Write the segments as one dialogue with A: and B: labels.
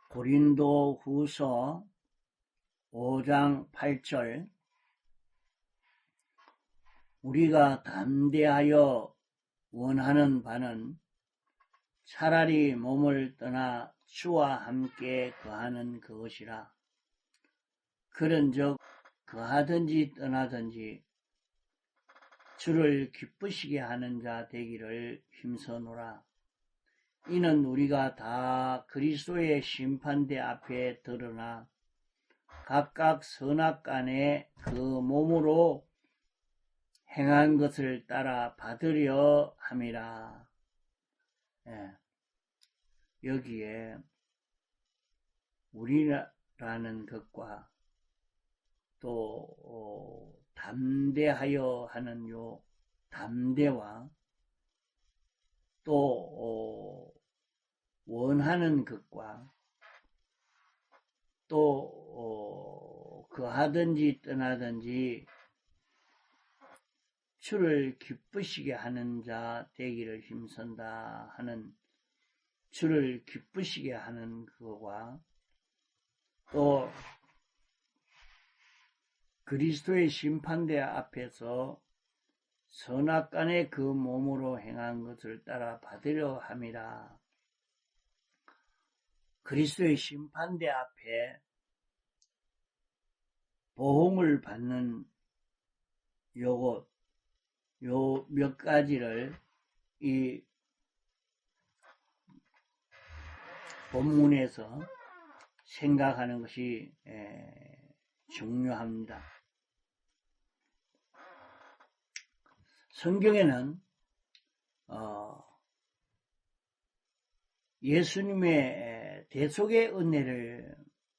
A: 고린도후서 5장 8절 우리가 담대하여 원하는 바는 차라리 몸을 떠나 주와 함께 거하는 그것이라. 그런즉 거하든지 떠나든지 주를 기쁘시게 하는 자 되기를 힘써노라. 이는 우리가 다 그리스도의 심판대 앞에 드러나 각각 선악간에 그 몸으로 행한 것을 따라 받으려 함이라. 여기에 우리라는 것과 또 담대하여 하는 요 담대와 또 원하는 것과 또 거하든지 떠나든지 주를 기쁘시게 하는 자 되기를 힘쓴다 하는 주를 기쁘시게 하는 그거와 또 그리스도의 심판대 앞에서 선악간의 그 몸으로 행한 것을 따라 받으려 함이라. 그리스도의 심판대 앞에 보응을 받는 요 몇 가지를 이 본문에서 생각하는 것이 중요합니다. 성경에는 예수님의 대속의 은혜를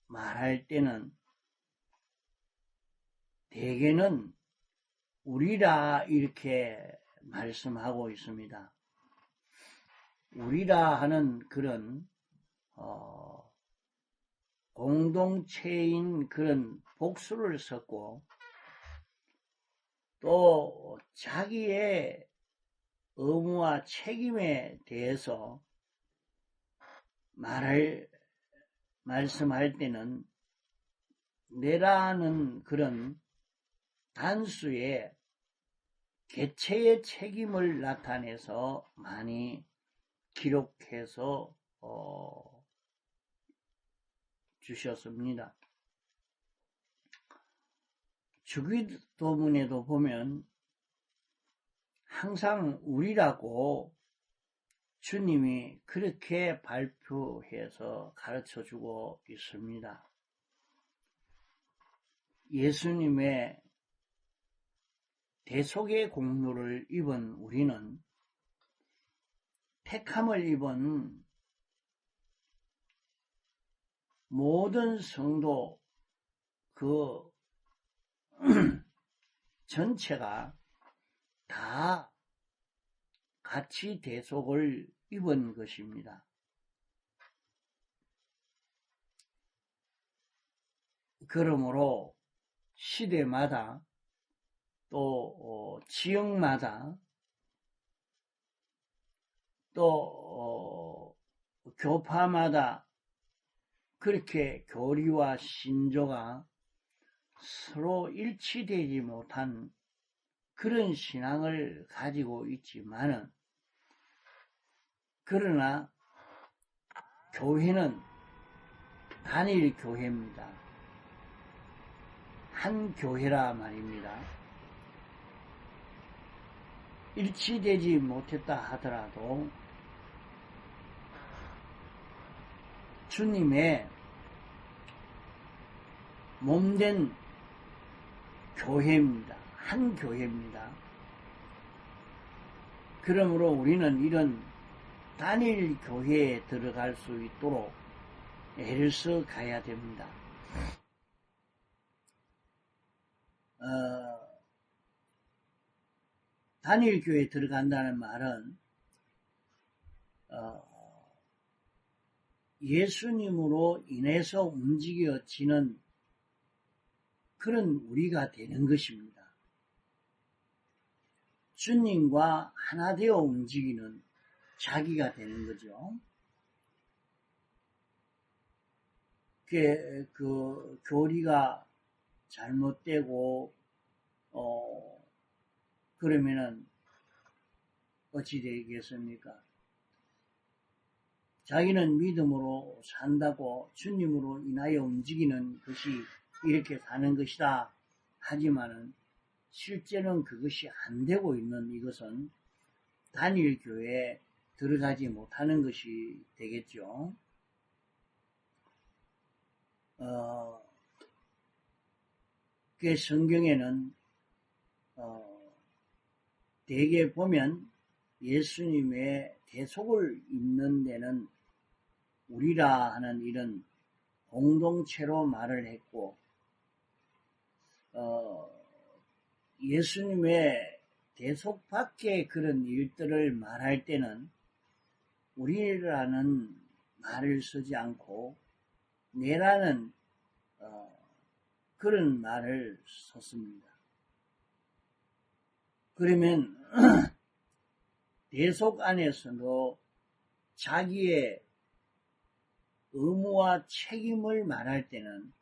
A: 말할 때는 대개는 우리라 이렇게 말씀하고 있습니다. 우리라 하는 그런 공동체인 그런 복수를 썼고 또 자기의 의무와 책임에 대해서 말씀할 때는 내라는 그런 단수의 개체의 책임을 나타내서 많이 기록해서 주셨습니다. 주기도문에도 보면 항상 우리라고 주님이 그렇게 발표해서 가르쳐주고 있습니다. 예수님의 대속의 공로를 입은 우리는 택함을 입은 모든 성도 그 전체가 다 같이 대속을 입은 것입니다. 그러므로 시대마다 또 지역마다 또 교파마다 그렇게 교리와 신조가 서로 일치되지 못한 그런 신앙을 가지고 있지만은 그러나 교회는 단일 교회입니다. 한 교회라 말입니다. 일치되지 못했다 하더라도 주님의 몸된 교회입니다. 한 교회입니다. 그러므로 우리는 이런 단일 교회에 들어갈 수 있도록 애를 써 가야 됩니다. 단일 교회에 들어간다는 말은 예수님으로 인해서 움직여지는 그런 우리가 되는 것입니다. 주님과 하나 되어 움직이는 자기가 되는 거죠. 그 교리가 잘못되고 그러면은 어찌 되겠습니까? 자기는 믿음으로 산다고 주님으로 인하여 움직이는 것이 이렇게 사는 것이다 하지만은 실제는 그것이 안 되고 있는 이것은 단일 교회에 들어가지 못하는 것이 되겠죠. 그 성경에는 대개 보면 예수님의 대속을 잇는 데는 우리라 하는 이런 공동체로 말을 했고 예수님의 대속 밖의 그런 일들을 말할 때는 우리라는 말을 쓰지 않고 내라는 그런 말을 썼습니다. 그러면 대속 안에서도 자기의 의무와 책임을 말할 때는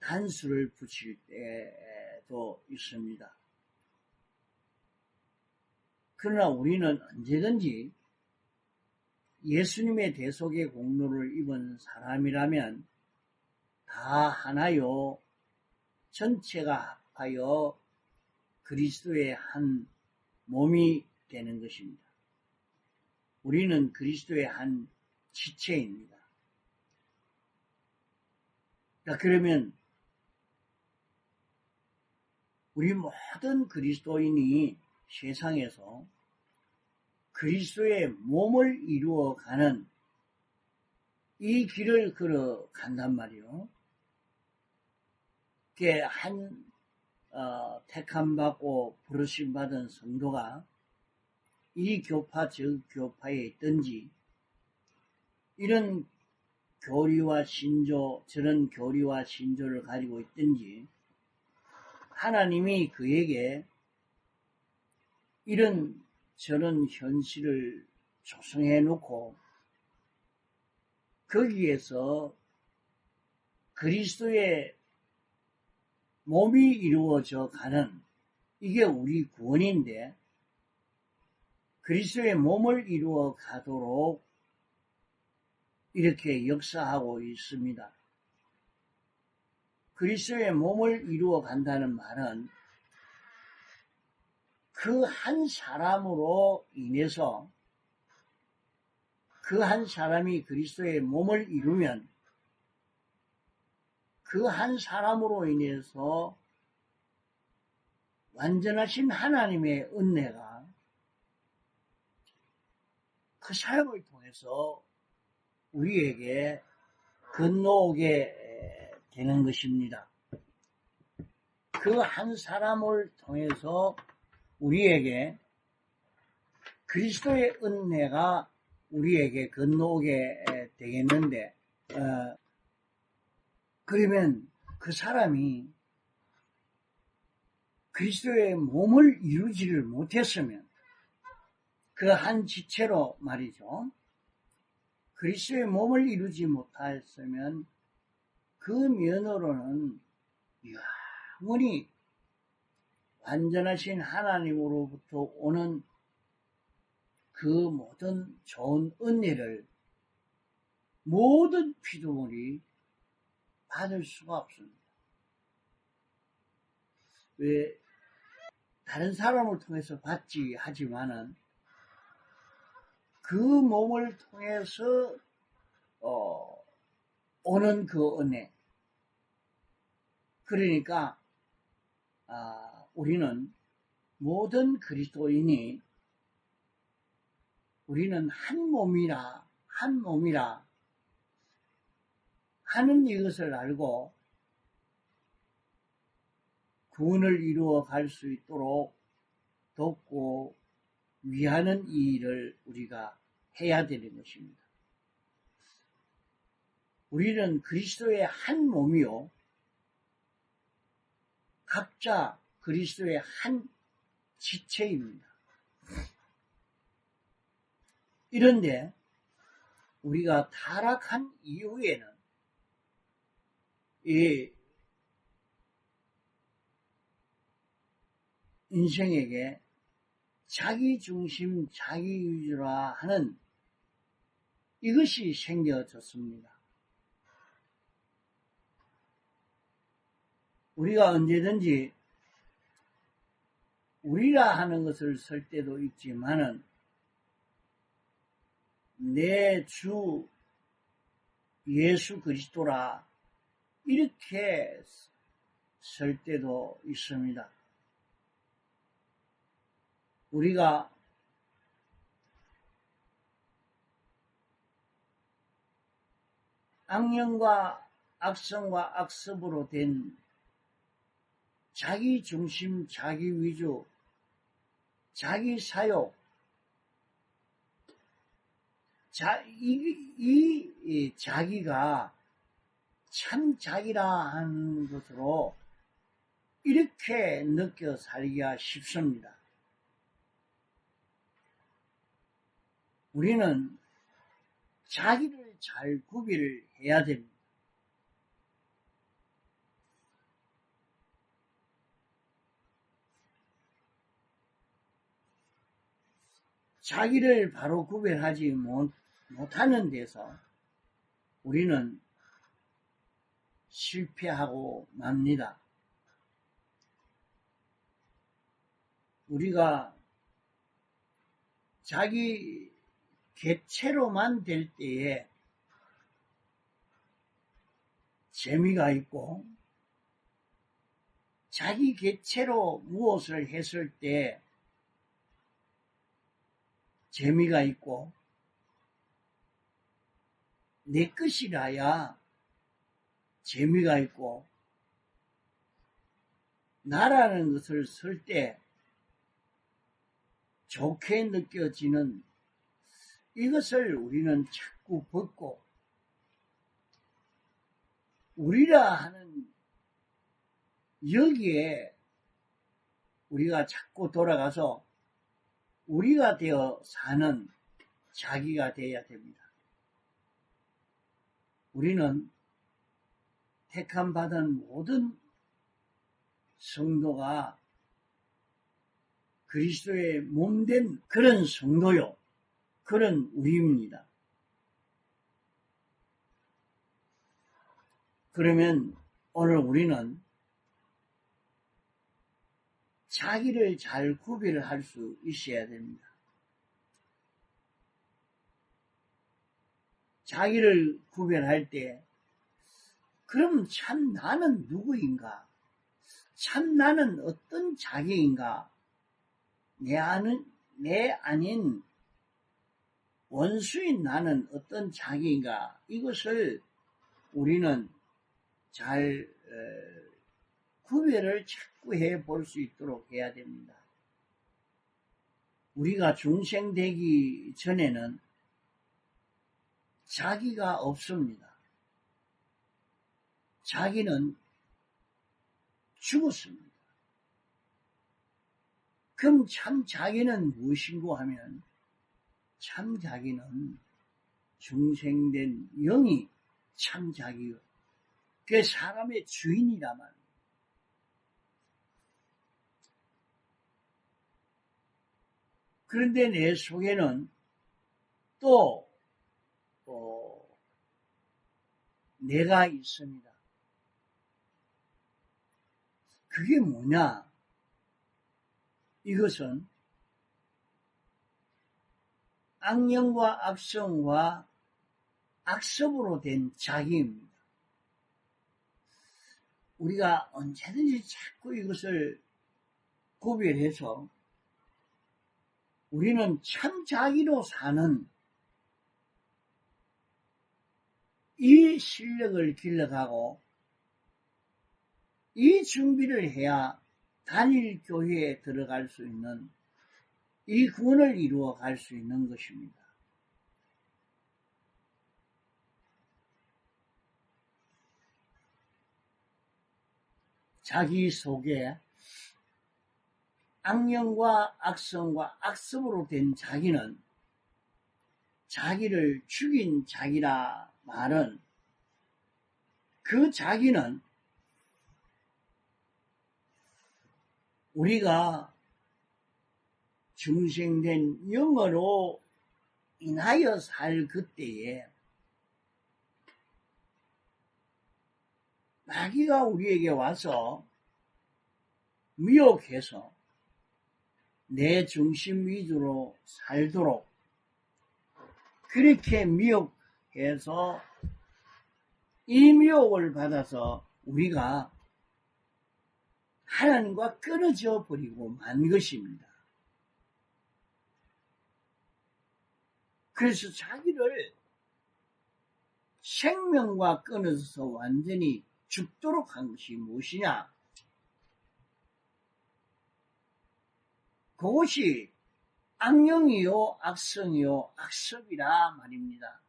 A: 단수를 붙일 때도 있습니다. 그러나 우리는 언제든지 예수님의 대속의 공로를 입은 사람이라면 다 하나요 전체가 합하여 그리스도의 한 몸이 되는 것입니다. 우리는 그리스도의 한 지체입니다. 그러면 우리 모든 그리스도인이 세상에서 그리스도의 몸을 이루어가는 이 길을 걸어간단 말이요. 한 택함받고 부르심받은 성도가 이 교파 저 교파에 있든지 이런 교리와 신조 저런 교리와 신조를 가지고 있든지 하나님이 그에게 이런 저런 현실을 조성해 놓고 거기에서 그리스도의 몸이 이루어져 가는 이게 우리 구원인데 그리스도의 몸을 이루어 가도록 이렇게 역사하고 있습니다. 그리스도의 몸을 이루어 간다는 말은 그 한 사람으로 인해서 그 한 사람이 그리스도의 몸을 이루면 그 한 사람으로 인해서 완전하신 하나님의 은혜가 그 사람을 통해서 우리에게 건너오게 되는 것입니다. 그 한 사람을 통해서 우리에게 그리스도의 은혜가 우리에게 건너오게 되겠는데 그러면 그 사람이 그리스도의 몸을 이루지를 못했으면 그 한 지체로 말이죠. 그리스도의 몸을 이루지 못했으면 그 면으로는 영원히 완전하신 하나님으로부터 오는 그 모든 좋은 은혜를 모든 피조물이 받을 수가 없습니다. 왜 다른 사람을 통해서 받지 하지만은 그 몸을 통해서 오는 그 은혜. 그러니까 우리는 모든 그리스도인이 우리는 한 몸이라 하는 이것을 알고 구원을 이루어 갈 수 있도록 돕고 위하는 이 일을 우리가 해야 되는 것입니다. 우리는 그리스도의 한 몸이요. 각자 그리스도의 한 지체입니다. 이런데 우리가 타락한 이후에는 이 인생에게 자기 중심, 자기 위주라 하는 이것이 생겨졌습니다. 우리가 언제든지 우리라 하는 것을 쓸 때도 있지만은 내 주 예수 그리스도라 이렇게 쓸 때도 있습니다. 우리가 악령과 악성과 악습으로 된 자기 중심, 자기 위주, 자기 사욕, 이 자기가 참 자기라 하는 것으로 이렇게 느껴 살기가 쉽습니다. 우리는 자기를 잘 구비를 해야 됩니다. 자기를 바로 구별하지 못하는 데서 우리는 실패하고 맙니다. 우리가 자기 개체로만 될 때에 재미가 있고, 자기 개체로 무엇을 했을 때 재미가 있고, 내 것이라야 재미가 있고, 나라는 것을 쓸 때 좋게 느껴지는 이것을 우리는 자꾸 벗고 우리라 하는 여기에 우리가 자꾸 돌아가서 우리가 되어 사는 자기가 되어야 됩니다. 우리는 택함받은 모든 성도가 그리스도의 몸된 그런 성도요, 그런 우리입니다. 그러면 오늘 우리는 자기를 잘 구별할 수 있어야 됩니다. 자기를 구별할 때 그럼 참 나는 누구인가? 참 나는 어떤 자기인가? 내 아닌 원수인 나는 어떤 자기인가? 이것을 우리는 잘 구별을 자꾸 해볼 수 있도록 해야 됩니다. 우리가 중생되기 전에는 자기가 없습니다. 자기는 죽었습니다. 그럼 참 자기는 무엇인고 하면 참 자기는 중생된 영이 참 자기요. 그게 사람의 주인이라만. 그런데 내 속에는 또 내가 있습니다. 그게 뭐냐? 이것은 악령과 악성과 악습으로 된 자기입니다. 우리가 언제든지 자꾸 이것을 구별해서 우리는 참 자기로 사는 이 실력을 길러가고 이 준비를 해야 단일 교회에 들어갈 수 있는 이 구원을 이루어 갈 수 있는 것입니다. 자기 속에 악령과 악성과 악습으로 된 자기는 자기를 죽인 자기라 말은 그 자기는 우리가 중생된 영으로 인하여 살 그때에 마귀가 우리에게 와서 미혹해서 내 중심 위주로 살도록 그렇게 미혹해서 이 미혹을 받아서 우리가 하나님과 끊어져 버리고 만 것입니다. 그래서 자기를 생명과 끊어져서 완전히 죽도록 한 것이 무엇이냐? 그것이 악령이요, 악성이요, 악습이라 말입니다.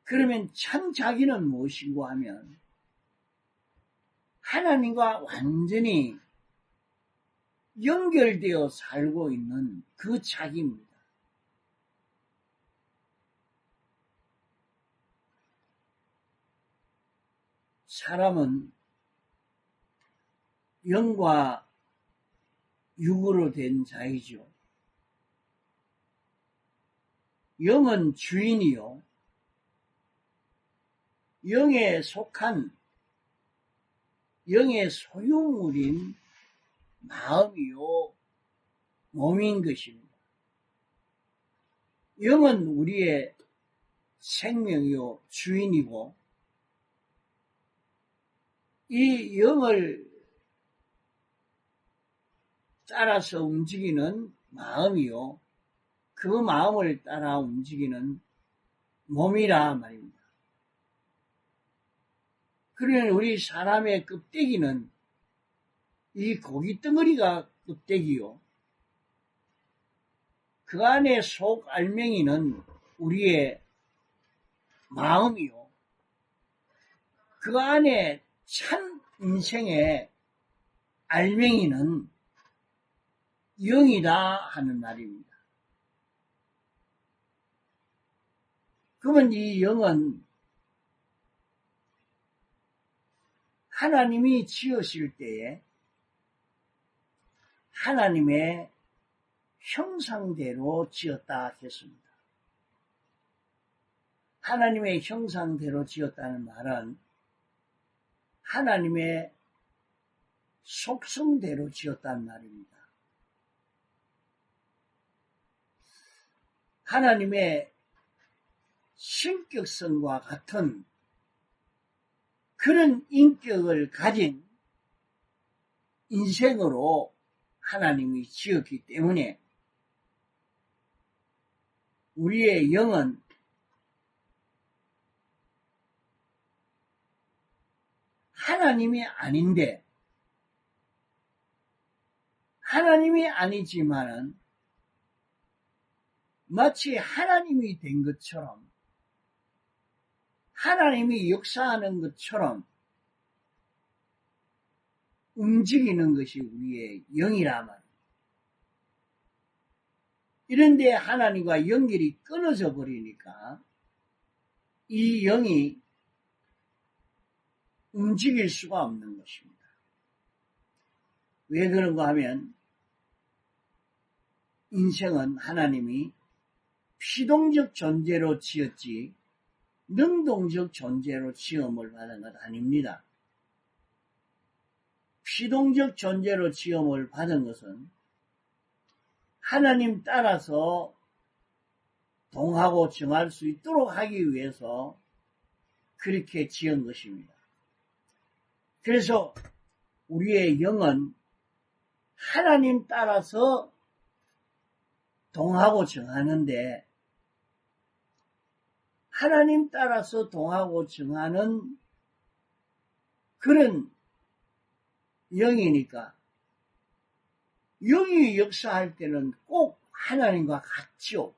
A: 그러면 참 자기는 무엇인고 하면 하나님과 완전히 연결되어 살고 있는 그 자기입니다. 사람은 영과 육으로 된 자이죠. 영은 주인이요, 영에 속한 영의 소유물인 마음이요, 몸인 것입니다. 영은 우리의 생명이요, 주인이고 이 영을 따라서 움직이는 마음이요, 그 마음을 따라 움직이는 몸이라 말입니다. 그러면 우리 사람의 껍데기는 이 고기 덩어리가 껍데기요, 그 안에 속 알맹이는 우리의 마음이요, 그 안에 참 인생의 알맹이는 영이다 하는 말입니다. 그러면 이 영은 하나님이 지으실 때에 하나님의 형상대로 지었다 했습니다. 하나님의 형상대로 지었다는 말은 하나님의 속성대로 지었다는 말입니다. 하나님의 신격성과 같은 그런 인격을 가진 인생으로 하나님이 지었기 때문에 우리의 영은 하나님이 아닌데, 하나님이 아니지만은 마치 하나님이 된 것처럼, 하나님이 역사하는 것처럼 움직이는 것이 우리의 영이라 말입니다. 이런데 하나님과 연결이 끊어져 버리니까 이 영이 움직일 수가 없는 것입니다. 왜 그런가 하면 인생은 하나님이 피동적 존재로 지었지 능동적 존재로 지음을 받은 것 아닙니다. 피동적 존재로 지음을 받은 것은 하나님 따라서 동하고 정할 수 있도록 하기 위해서 그렇게 지은 것입니다. 그래서 우리의 영은 하나님 따라서 동하고 정하는데, 하나님 따라서 동하고 정하는 그런 영이니까 영이 역사할 때는 꼭 하나님과 같죠.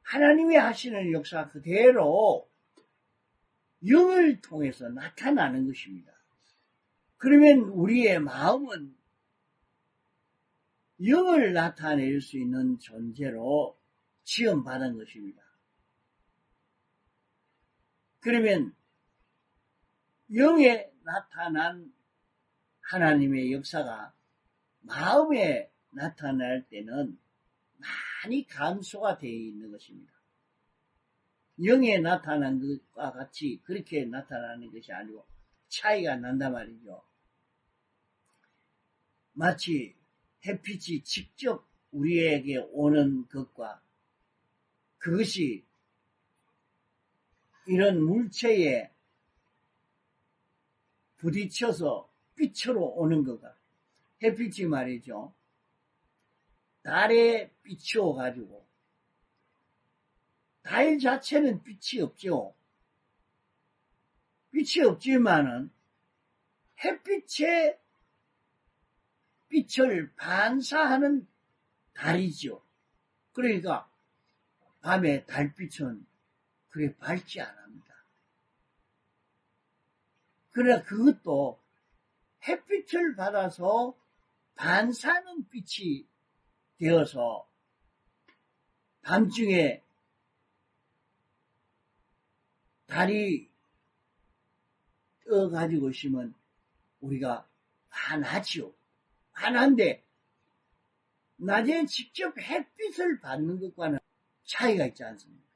A: 하나님이 하시는 역사 그대로 영을 통해서 나타나는 것입니다. 그러면 우리의 마음은 영을 나타낼 수 있는 존재로 지음받은 것입니다. 그러면 영에 나타난 하나님의 역사가 마음에 나타날 때는 많이 감소가 되어 있는 것입니다. 영에 나타난 것과 같이 그렇게 나타나는 것이 아니고 차이가 난단 말이죠. 마치 햇빛이 직접 우리에게 오는 것과 그것이 이런 물체에 부딪혀서 빛으로 오는 것과 햇빛이 말이죠. 달에 빛이 오가지고 달 자체는 빛이 없죠. 빛이 없지만은 햇빛에 빛을 반사하는 달이죠. 그러니까 밤에 달빛은 그래 밝지 않습니다. 그러나 그것도 햇빛을 받아서 반사하는 빛이 되어서 밤중에 달이 떠가지고 있으면 우리가 환하지요. 환한데 낮에 직접 햇빛을 받는 것과는 차이가 있지 않습니까?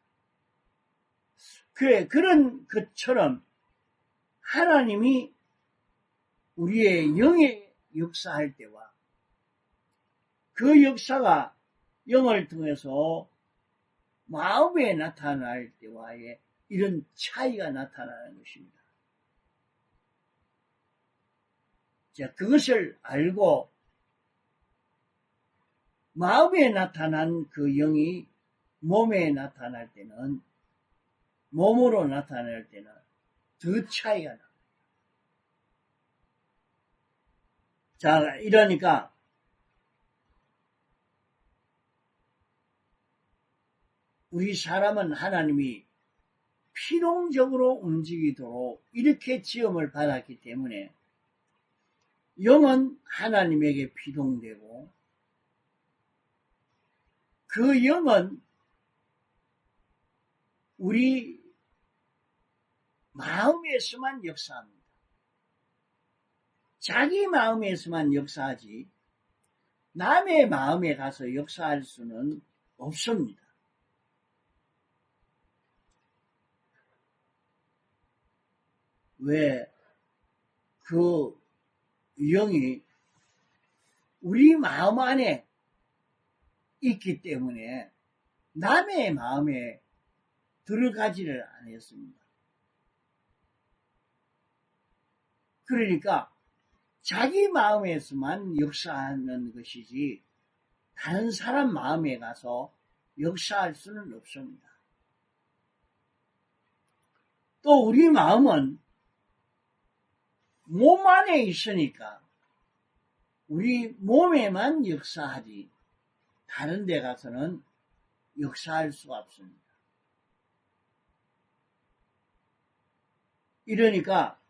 A: 그런 것처럼 하나님이 우리의 영에 역사할 때와 그 역사가 영을 통해서 마음에 나타날 때와의 이런 차이가 나타나는 것입니다. 자, 그것을 알고 마음에 나타난 그 영이 몸에 나타날 때는, 몸으로 나타날 때는 더 차이가 납니다. 자, 이러니까 우리 사람은 하나님이 필용적으로 움직이도록 이렇게 지음을 받았기 때문에 영은 하나님에게 피동되고 그 영은 우리 마음에서만 역사합니다. 자기 마음에서만 역사하지 남의 마음에 가서 역사할 수는 없습니다. 왜? 그 영이 우리 마음 안에 있기 때문에 남의 마음에 들어가지를 않았습니다. 그러니까 자기 마음에서만 역사하는 것이지 다른 사람 마음에 가서 역사할 수는 없습니다. 또 우리 마음은 몸 안에 있으니까 우리 몸에만 역사하지 다른 데 가서는 역사할 수가 없습니다. 이러니까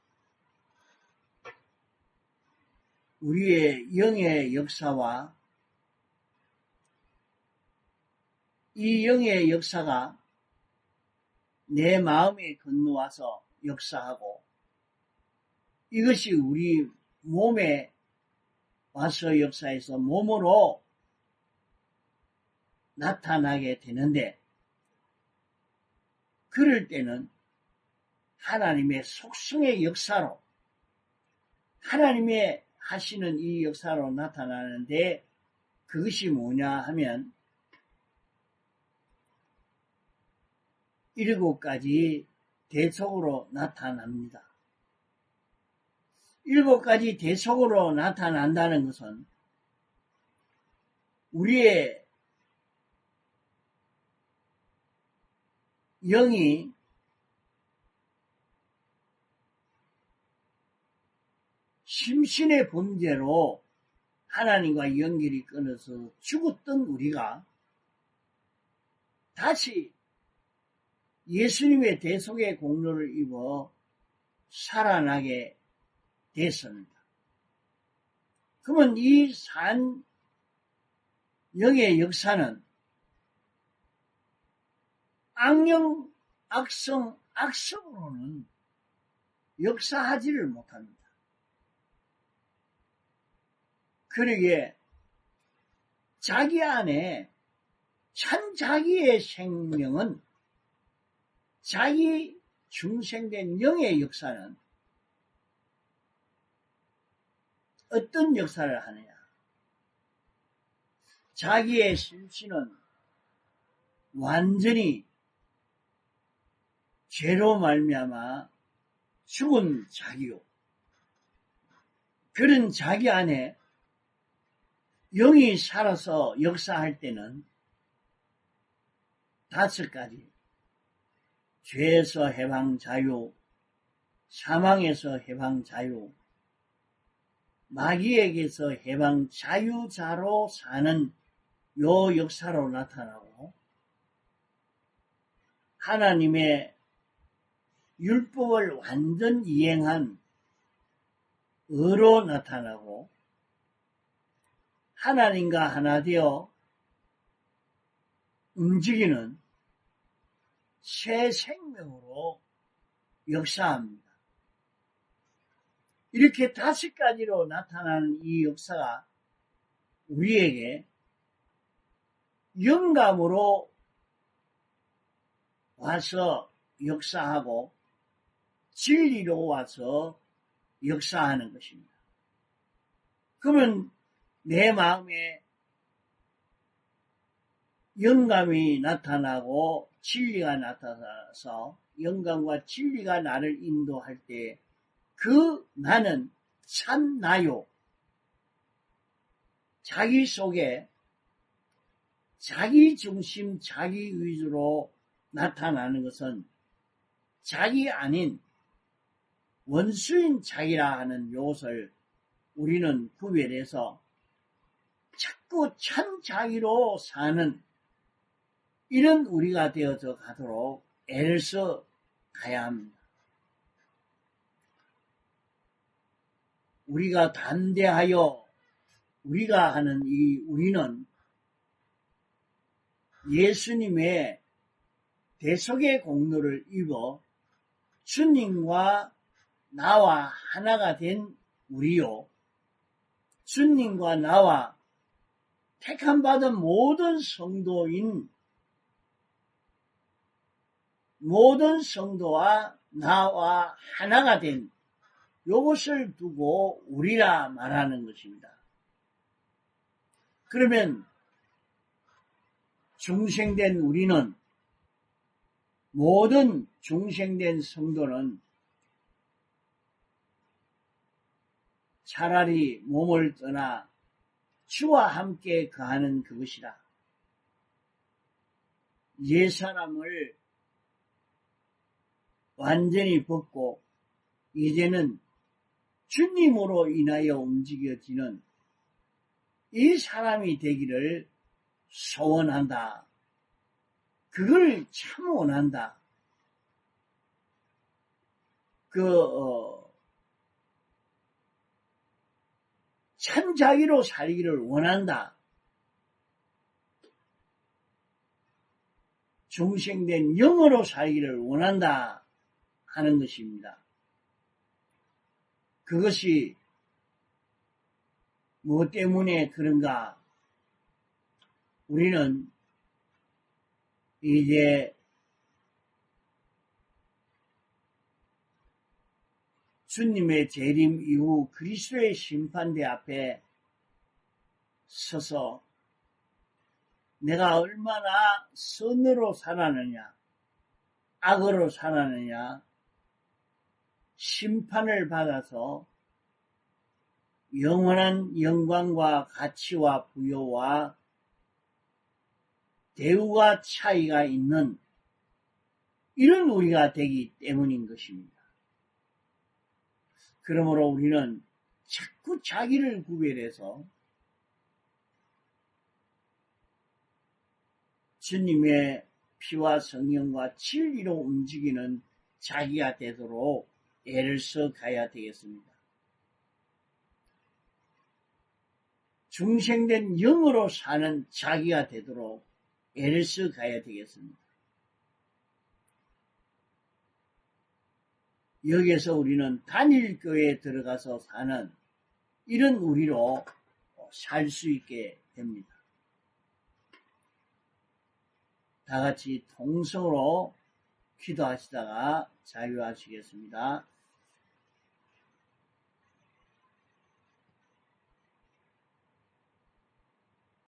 A: 우리의 영의 역사와 이 영의 역사가 내 마음에 건너와서 역사하고 이것이 우리 몸에 와서 역사해서 몸으로 나타나게 되는데 그럴 때는 하나님의 속성의 역사로 하나님의 하시는 이 역사로 나타나는데 그것이 뭐냐 하면 7가지 대속으로 나타납니다. 7가지 대속으로 나타난다는 것은 우리의 영이 심신의 범죄로 하나님과 연결이 끊어서 죽었던 우리가 다시 예수님의 대속의 공로를 입어 살아나게 됐습니다. 그러면 이 산 영의 역사는 악령, 악성, 악성으로는 역사하지를 못합니다. 그러기에 자기 안에 참 자기의 생명은, 자기 중생된 영의 역사는 어떤 역사를 하느냐? 자기의 실신은 완전히 죄로 말미암아 죽은 자기요. 그런 자기 안에 영이 살아서 역사할 때는 5가지. 죄에서 해방 자유, 사망에서 해방 자유, 마귀에게서 해방 자유자로 사는 요 역사로 나타나고, 하나님의 율법을 완전 이행한 의로 나타나고, 하나님과 하나 되어 움직이는 새 생명으로 역사합니다. 이렇게 5가지로 나타나는 이 역사가 우리에게 영감으로 와서 역사하고 진리로 와서 역사하는 것입니다. 그러면 내 마음에 영감이 나타나고 진리가 나타나서 영감과 진리가 나를 인도할 때 그 나는 참 나요. 자기 속에 자기 중심, 자기 위주로 나타나는 것은 자기 아닌 원수인 자기라 하는 요소를 우리는 구별해서 자꾸 참 자기로 사는 이런 우리가 되어서 가도록 애를 써 가야 합니다. 우리가 담대하여 우리가 하는 이 우리는 예수님의 대속의 공로를 입어 주님과 나와 하나가 된 우리요. 주님과 나와 택함받은 모든 성도인 모든 성도와 나와 하나가 된 이것을 두고 우리라 말하는 것입니다. 그러면 중생된 우리는, 모든 중생된 성도는 차라리 몸을 떠나 주와 함께 거하는 그것이라. 옛사람을 완전히 벗고 이제는 주님으로 인하여 움직여지는 이 사람이 되기를 소원한다. 그걸 참 원한다. 참 자기로 살기를 원한다. 중생된 영으로 살기를 원한다 하는 것입니다. 그것이 무엇 때문에 그런가? 우리는 이제 주님의 재림 이후 그리스도의 심판대 앞에 서서 내가 얼마나 선으로 살았느냐, 악으로 살았느냐, 심판을 받아서 영원한 영광과 가치와 부여와 대우가 차이가 있는 이런 우리가 되기 때문인 것입니다. 그러므로 우리는 자꾸 자기를 구별해서 주님의 피와 성령과 진리로 움직이는 자기가 되도록 애를 써 가야 되겠습니다. 중생된 영으로 사는 자기가 되도록 애를 써 가야 되겠습니다. 여기에서 우리는 단일교회에 들어가서 사는 이런 우리로 살 수 있게 됩니다. 다 같이 통성으로 기도하시다가 자유하시겠습니다.